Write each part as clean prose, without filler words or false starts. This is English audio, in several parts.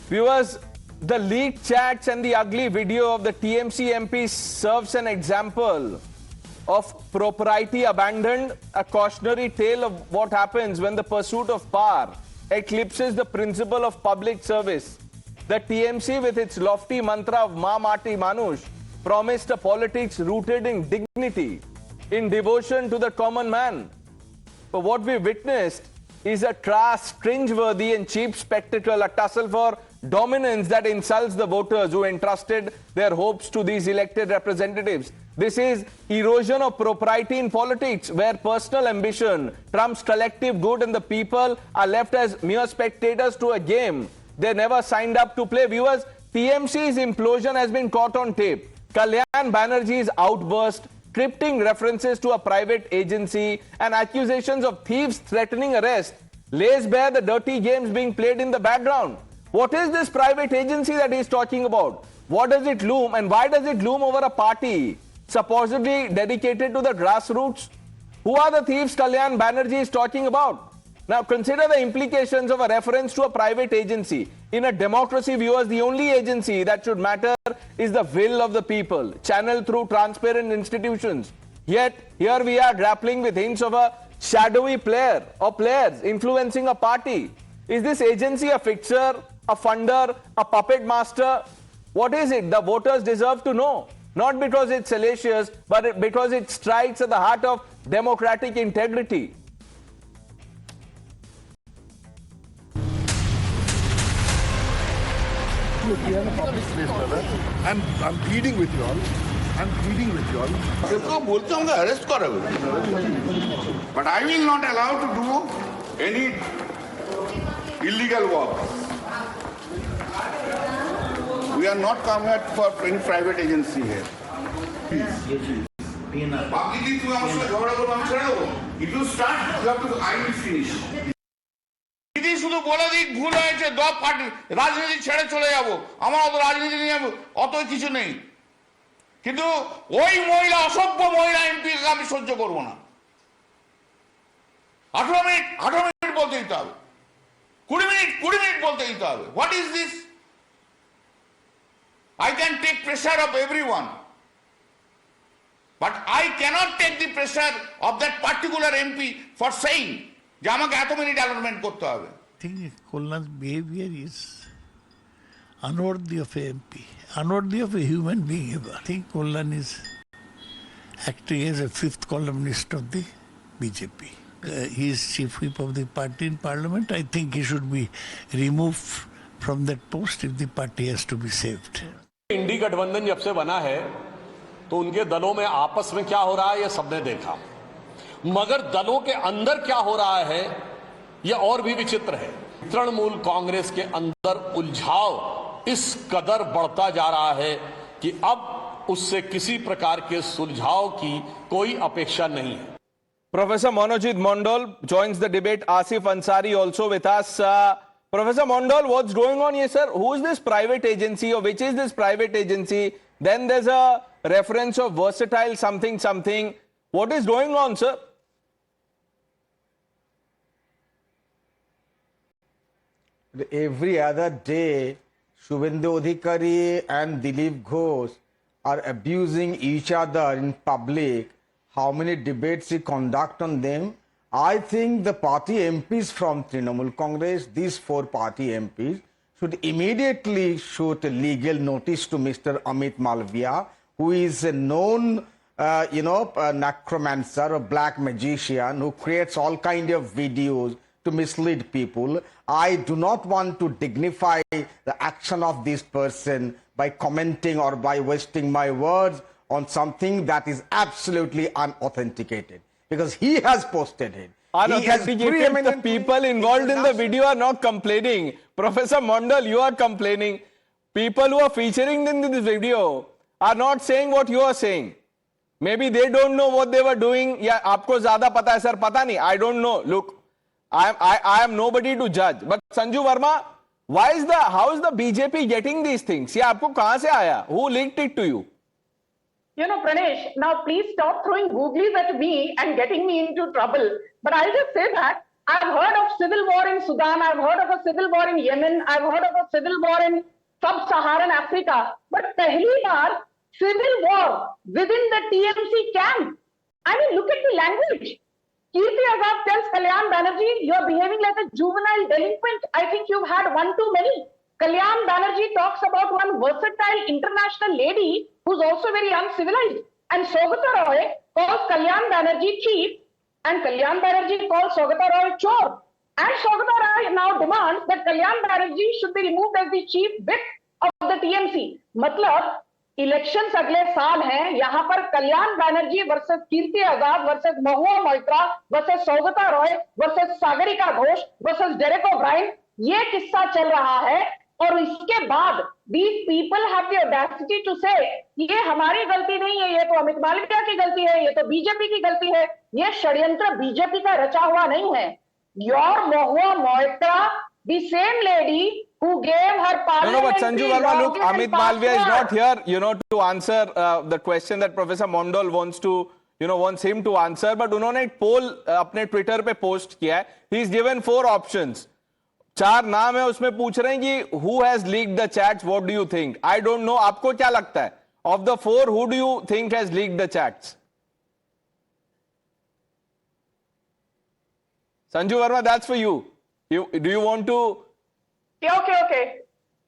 Viewers, the leaked chats and the ugly video of the TMC MP serves an example of propriety abandoned, a cautionary tale of what happens when the pursuit of power eclipses the principle of public service. The TMC, with its lofty mantra of Ma Mati Manush, promised a politics rooted in dignity, in devotion to the common man. But what we witnessed is a cringeworthy and cheap spectacle, a tussle for dominance that insults the voters who entrusted their hopes to these elected representatives. This is erosion of propriety in politics, where personal ambition trumps collective good and the people are left as mere spectators to a game they never signed up to play. Viewers, TMC's implosion has been caught on tape. Kalyan Banerjee's outburst, cryptic references to a private agency, and accusations of thieves threatening arrest lays bare the dirty games being played in the background. What is this private agency that he's talking about? What does it loom, and why does it loom over a party supposedly dedicated to the grassroots? Who are the thieves Kalyan Banerjee is talking about? Now consider the implications of a reference to a private agency. In a democracy, viewers, the only agency that should matter is the will of the people, channeled through transparent institutions. Yet, here we are grappling with hints of a shadowy player or players influencing a party. Is this agency a fixer, a funder, a puppet master? What is it? The voters deserve to know. Not because it's salacious, but because it strikes at the heart of democratic integrity. Here in a public place, brother. I'm pleading with you all. I'm pleading with you all. But I will not allow to do any illegal work. We are not coming for any private agency here. If you start, you have to. I will finish. শুধু বলে দিক ভুল হয়েছে দল party রাজনীতি ছেড়ে চলে যাব আমার অত রাজনীতি নিয়ে অত কিছু নেই কিন্তু ওই মহিলা অসভ্য মহিলা এমপিকে আমি সহ্য করব না 18 মিনিট বলতে দিতে হবে 20 মিনিট বলতে দিতে হবে what is this I can take pressure of everyone but I cannot take the pressure of that particular MP for saying যে আমাকে এত মিনিট অ্যালটমেন্ট করতে হবে I think Kalyan's behavior is unworthy of a MP, unworthy of a human being ever. I think Kalyan is acting as a fifth columnist of the BJP. He is chief whip of the party in parliament. I think he should be removed from that post if the party has to be saved. इंडी गठबंधन जब से बना है तो उनके दलों में आपस में क्या हो रहा है ये सबने देखा मगर दलों के अंदर क्या हो रहा है यह और भी विचित्र है तृणमूल कांग्रेस के अंदर उलझाव इस कदर बढ़ता जा रहा है कि अब उससे किसी प्रकार के सुलझाव की कोई अपेक्षा नहीं है Professor Monojit Mondal joins the debate. Asif Ansari also with us. Professor Mondal, what's going on here, sir? Who is this private agency or which is this private agency? Then there's a reference of versatile something. What is going on, sir? Every other day, Shubhendu Adhikari and Dilip Ghosh are abusing each other in public. How many debates we conduct on them? I think the party MPs from Trinamool Congress, these 4 party MPs, should immediately shoot a legal notice to Mr. Amit Malviya, who is a known necromancer or black magician who creates all kind of videos to mislead people. I do not want to dignify the action of this person by commenting or by wasting my words on something that is absolutely unauthenticated because he has posted it. Unauthenticated, the people involved in the video are not complaining. Professor Mondal, you are complaining. People who are featuring in this video are not saying what you are saying. Maybe they don't know what they were doing. Yeah, aapko zyada pata hai, sir. Pata nahi. I don't know. Look, I am nobody to judge. But Sanju Verma, how is the BJP getting these things? Yeah, aapko kahan se aaya? Who leaked it to you? You know, Pranesh, now please stop throwing googlies at me and getting me into trouble. But I'll just say that I've heard of civil war in Sudan. I've heard of a civil war in Yemen. I've heard of a civil war in sub-Saharan Africa. But pehli baar, civil war within the TMC camp. I mean, look at the language. Kirti Azad tells Kalyan Banerjee, you're behaving like a juvenile delinquent. I think you've had one too many. Kalyan Banerjee talks about one versatile international lady who's also very uncivilized. And Saugata Roy calls Kalyan Banerjee cheap, and Kalyan Banerjee calls Saugata Roy chore. And Saugata Roy now demands that Kalyan Banerjee should be removed as the chief whip of the TMC. मतलब elections अगले साल हैं, यहाँ पर Kalyan Banerjee versus Kirti Azad versus Mahua Moitra versus Saugata Roy versus Sagarika Ghosh versus Derek O'Brien, ये किस्सा चल रहा है। और इसके बाद these people have the audacity to say ये हमारी गलती नहीं है, ये तो अमित मालविया की गलती है, ये तो बीजेपी की गलती है, ये षड्यंत्र बीजेपी का रचा हुआ नहीं है। Your Mahua Moitra, the same lady who gave her parliamentary... No, but Sanju Verma, look, login Amit and Malviya is not password. here, to answer the question that Professor Mondal wants to, wants him to answer. But उन्होंने एक poll अपने Twitter पे post किया है. He's given 4 options. 4 नाम है, उसमें पूछ रहे हैं कि who has leaked the chats? What do you think? I don't know. आपको क्या लगता है? Of the 4, who do you think has leaked the chats? Sanju Verma, that's for you. Do you want to? Okay.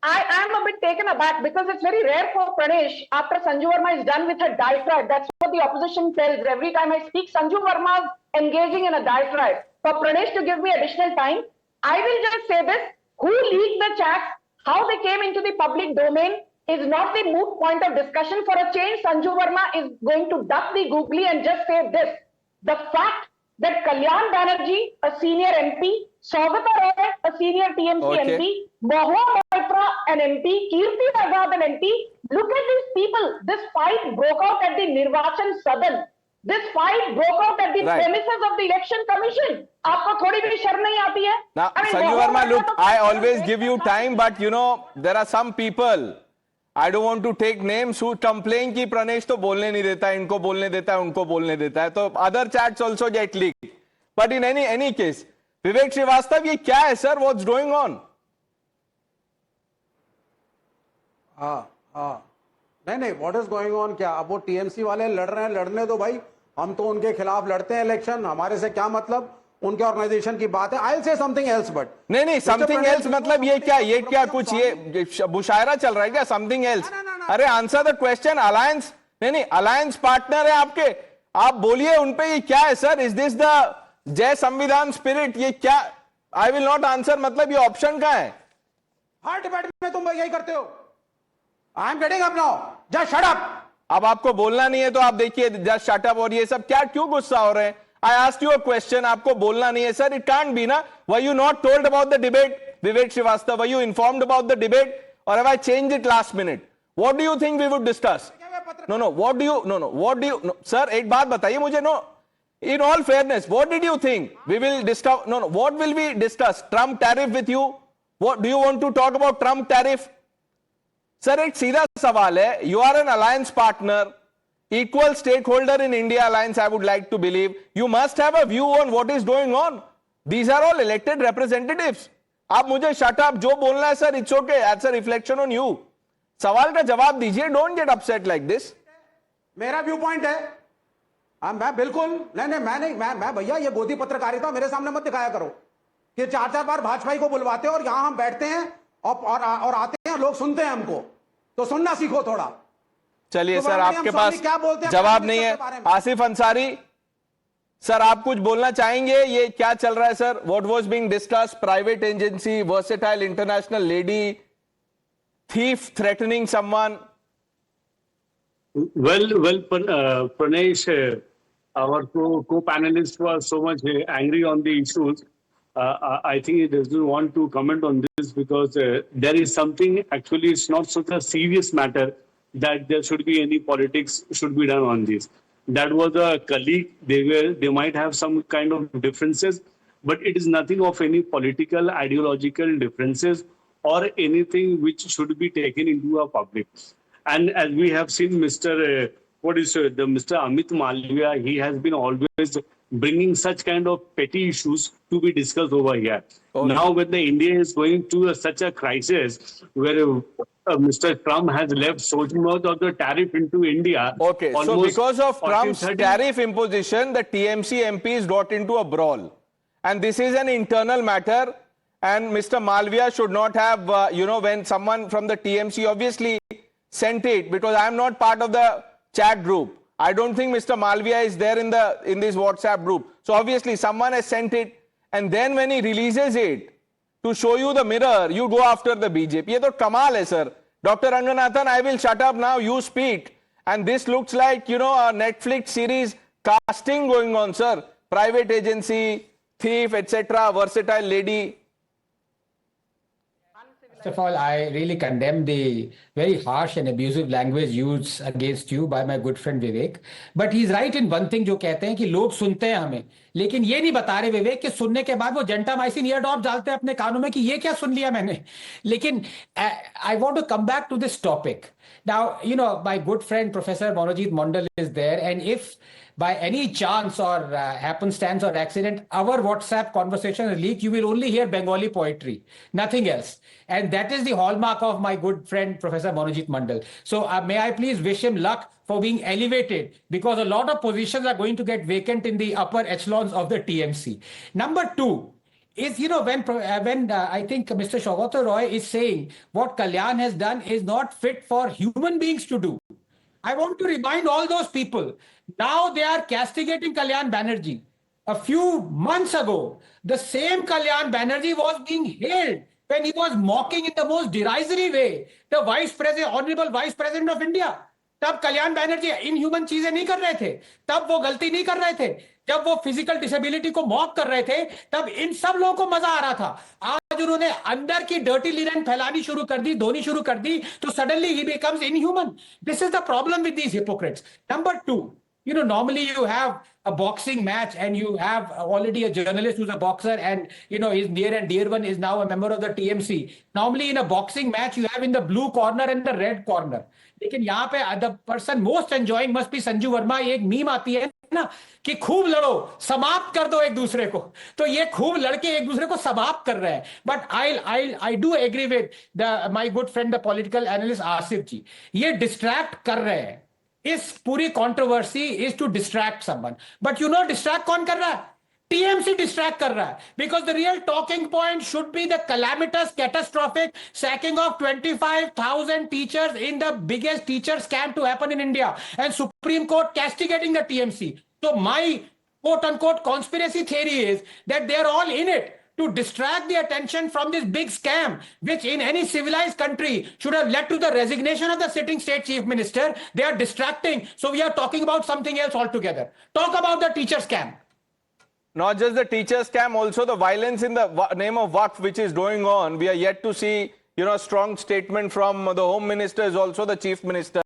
I am a bit taken aback because it's very rare for Pranesh, after Sanju Verma is done with a diatribe. That's what the opposition tells. Every time I speak, Sanju Verma is engaging in a diatribe. For Pranesh to give me additional time, I will just say this. Who leaked the chats, how they came into the public domain is not the moot point of discussion. For a change, Sanju Verma is going to duck the googly and just say this. The fact that Kalyan Banerjee, a senior MP, Saugata Roy, a senior TMC MP, Mahua Moitra, an MP, Kirti Azad, an MP. Look at these people. This fight broke out at the Nirvachan Sadan. This fight broke out at the premises of the Election Commission. आपको थोड़ी भी शर्म नहीं आती है? Now, Sanju Verma, look, I always give you time, but there are some people, I don't want to take names, who complain कि Pranesh तो बोलने नहीं देता है, इनको बोलने देता है, उनको बोलने देता है, तो other chats also get leaked. But in any case, Vivek Srivastava, ये क्या है sir? What's going on? नहीं, व्हाट इज गोइंग ऑन क्या? अब वो टीएमसी वाले लड़ रहे हैं, लड़ने दो भाई, हम तो उनके खिलाफ लड़ते हैं इलेक्शन, हमारे से क्या मतलब, उनके ऑर्गेनाइजेशन की बात है। I will say something else, but नहीं समथिंग एल्स मतलब ये क्या कुछ ये मुशायरा चल रहा है क्या? Something else? अरे आंसर द क्वेश्चन। अलायंस नहीं अलायंस पार्टनर है आपके, आप बोलिए उनपे ये क्या है सर? इज दिस द जय संविधान स्पिरिट? ये क्या? आई विल नॉट आंसर मतलब ये ऑप्शन का है? हर डिबेट में तुम यही करते हो। I am getting up now, just shut up. अब आपको बोलना नहीं है तो आप देखिए जस्ट शट अप। और ये सब क्या, क्यों गुस्सा हो रहे हैं? I asked you a question, आपको बोलना नहीं है सर, it can't be ना? Were you not told about the debate, Vivek Srivastava? Were you informed about the debate, or have I changed it last minute? What do you think we would discuss? What do you, sir, एक बात बताइए मुझे, in all fairness, what did you think we will discuss? What will we discuss? Trump tariff with you? What do you want to talk about? Trump tariff? Sir एक सीधा सवाल है, you are an alliance partner, equal stakeholder in India Alliance, I would like to believe. You must have a view on what is going on. These are all elected representatives. आप मुझे shut up, जो बोलना है sir, it's okay, that's a reflection on you. सवाल का जवाब दीजिए, don't get upset like this. मेरा व्यू पॉइंट है, मैं बिल्कुल मैं भैया, ये गोदी पत्रकारिता मेरे सामने मत दिखाया करो कि 4 बार भाजपाई को बुलवाते हैं और यहां हम बैठते हैं और आते हैं, लोग सुनते हैं हमको, तो सुनना सीखो थोड़ा। चलिए सर, आपके पास जवाब नहीं है। आसिफ अंसारी सर, आप कुछ बोलना चाहेंगे? ये क्या चल रहा है sir? What was being discussed? Private agency, versatile international lady, thief threatening someone? Well, Pranesh, our co-panelist was so much angry on the issues. I think he doesn't want to comment on this because there is something, actually it's not such a serious matter that there should be any politics should be done on this. That was a colleague, they might have some kind of differences, but it is nothing of any political, ideological differences or anything which should be taken into a public. And as we have seen, Mr. Amit Malviya, he has been always bringing such kind of petty issues to be discussed over here. Okay. Now, when the India is going to such a crisis where Mr. Trump has left so much of the tariff into India. Okay, so almost because of 40, Trump's 30 tariff imposition, the TMC MPs got into a brawl. And this is an internal matter. And Mr. Malviya should not have, when someone from the TMC obviously sent it, because I am not part of the chat group. I don't think Mr. Malviya is there in this WhatsApp group. So obviously someone has sent it. And then when he releases it, to show you the mirror, you go after the BJP. Ye to kamal hai, sir. Dr. Ranganathan, I will shut up now, you speak. And this looks like, a Netflix series casting going on, sir. Private agency, thief, etc., versatile lady. First of all, I really condemn the very harsh and abusive language used against you by my good friend Vivek. But he's right in one thing जो कहते हैं कि लोग सुनते हैं हमें, लेकिन ये नहीं बता रहे विवेक कि सुनने के बाद वो जेंटामाइसिन ईयर ड्रॉप डालते हैं अपने कानों में कि ये क्या सुन लिया मैंने. लेकिन I want to come back to this topic. Now, my good friend Professor Monojit Mondal is there, and if by any chance or happenstance or accident, our WhatsApp conversation is leaked, you will only hear Bengali poetry, nothing else. And that is the hallmark of my good friend, Professor Monojit Mondal. So may I please wish him luck for being elevated, because a lot of positions are going to get vacant in the upper echelons of the TMC. Number two is, when I think Mr. Saugata Roy is saying what Kalyan has done is not fit for human beings to do. I want to remind all those people, now they are castigating Kalyan Banerjee. A few months ago, the same Kalyan Banerjee was being hailed when he was mocking in the most derisory way the Honorable Vice President of India. तब कल्याण Banerjee inhuman चीजें नहीं कर रहे थे, तब वो गलती नहीं कर रहे थे, जब वो फिजिकल डिसेबिलिटी को मॉक कर रहे थे, तब इन सब लोगों को मजा आ रहा था. आज उन्होंने अंदर की डर्टी लिनन फैलानी शुरू कर दी, धोनी शुरू कर दी, तो suddenly he becomes inhuman. This is the problem with these hypocrites. Number two, normally you have a boxing match and you have already a journalist who's a boxer and, his near and dear one is now a member of the TMC. Normally in a boxing match, you have in the blue corner and the red corner. लेकिन यहाँ पे the person most enjoying must be Sanju Verma. एक meme आती है ना कि खूब लड़ो, समाप्त कर दो एक दूसरे को. तो ये खूब लड़के एक दूसरे को समाप्त कर रहे हैं. But I do agree with my good friend, the political analyst Asif ji. ये distract कर रहे हैं. इस पूरी controversy is to distract someone. But distract कौन कर रहा है? TMC distract कर रहा है. Because the real talking point should be the calamitous, catastrophic sacking of 25,000 teachers in the biggest teacher scam to happen in India. And Supreme Court castigating the TMC. So my quote-unquote conspiracy theory is that they are all in it to distract the attention from this big scam, which in any civilized country should have led to the resignation of the sitting state chief minister. They are distracting. So we are talking about something else altogether. Talk about the teacher scam. Not just the teacher scam, also the violence in the name of Waqf which is going on. We are yet to see, a strong statement from the Home Minister, is also the Chief Minister.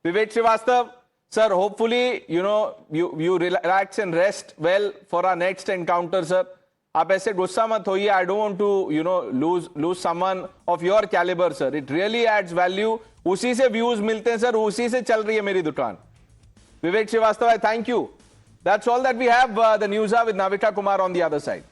Vivek Srivastava, sir, hopefully, you relax and rest well for our next encounter, sir. आप ऐसे गुस्सा मत होइए. I don't want to, lose someone of your caliber, sir. It really adds value. उसी से views मिलते हैं, sir. उसी से चल रही है मेरी दुकान. Vivek Srivastava, I thank you. That's all that we have. The news with Navika Kumar on the other side.